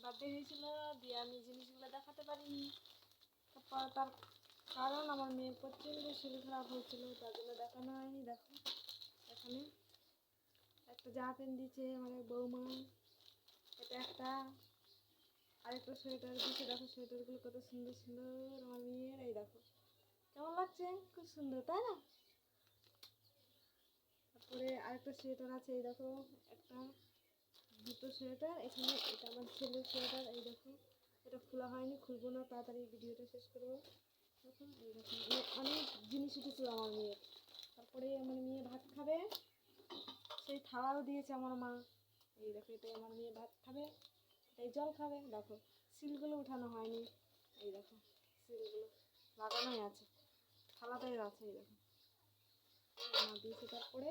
Birthday হয়েছিল দিয়ে আমি জিনিসগুলো দেখাতে পারিনি। তারপর তার কারণ আমার মেয়ের প্রচণ্ড শরীর খারাপ হয়েছিল, তার জন্য দেখানো হয়নি। দেখো এখানে একটা জামা প্যান্ট দিয়েছে আমার বৌমা, এটা একটা আরেকটা সোয়েটার দিয়েছে। দেখো সোয়েটারগুলো কত সুন্দর সুন্দর আমার মেয়ের। এই দেখো কেমন লাগছে, খুব সুন্দর তাই না? তারপরে আরেকটা সোয়েটার আছে, এই দেখো একটা দুটো সোয়েটার এখানে, এটা আমার ছেলের সোয়েটার। এই দেখো এটা খোলা হয়নি, খুলবো না, তাড়াতাড়ি ভিডিওটা শেষ করবো। দেখুন এই দেখুন অনেক জিনিস উঠেছিল আমার মেয়ের। তারপরে আমার মেয়ে ভাত খাবে, সেই থালাও দিয়েছে আমার মা। এই দেখো এটাই আমার মেয়ে ভাত খাবে, এটাই জল খাবে। দেখো সিলগুলো উঠানো হয়নি, এই দেখো সিলগুলো লাগানোই আছে, থালাটাই আছে। এই দেখো মা দিয়েছে। তারপরে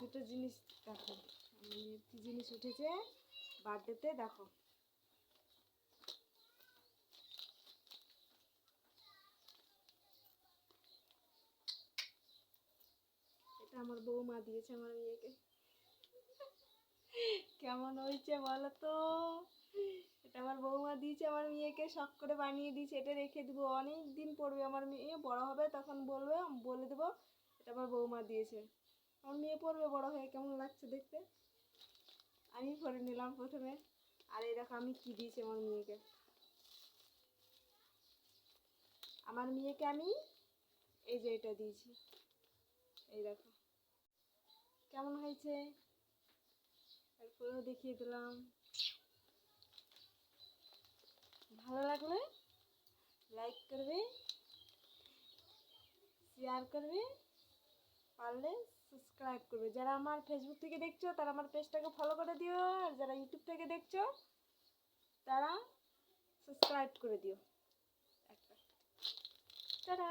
দুটো জিনিস দেখো আমার মেয়ের কী জিনিস উঠেছে বার্থডেতে। দেখো এটা আমার বৌমা দিয়েছে আমার মেয়েকে। কেমন হয়েছে বলো তো? এটা আমার বৌমা দিয়েছে আমার মেয়েকে, শখ করে বানিয়ে দিয়েছে। এটা রেখে দেবো, অনেক দিন পড়বে, আমার মেয়ে বড় হবে তখন বলবে, বলে দেবো এটা আমার বৌমা দিয়েছে। আমার মেয়ে পড়বে বড় হয়ে, কেমন লাগছে দেখতে। আমি পরে নিলাম প্রথমে। আর এই দেখো আমি কী দিয়েছি আমার মেয়েকে। আমার মেয়েকে আমি এই যে এটা দিয়েছি, এই দেখো কেমন হয়েছে। তারপরেও দেখিয়ে দিলাম। ভালো লাগলে লাইক করবে, শেয়ার করবে, পারলে সাবস্ক্রাইব করবে। যারা আমার ফেসবুক থেকে দেখছো তারা আমার পেজটাকে ফলো করে দিও, আর যারা ইউটিউব থেকে দেখছো তারা সাবস্ক্রাইব করে দিও একটা। টাটা।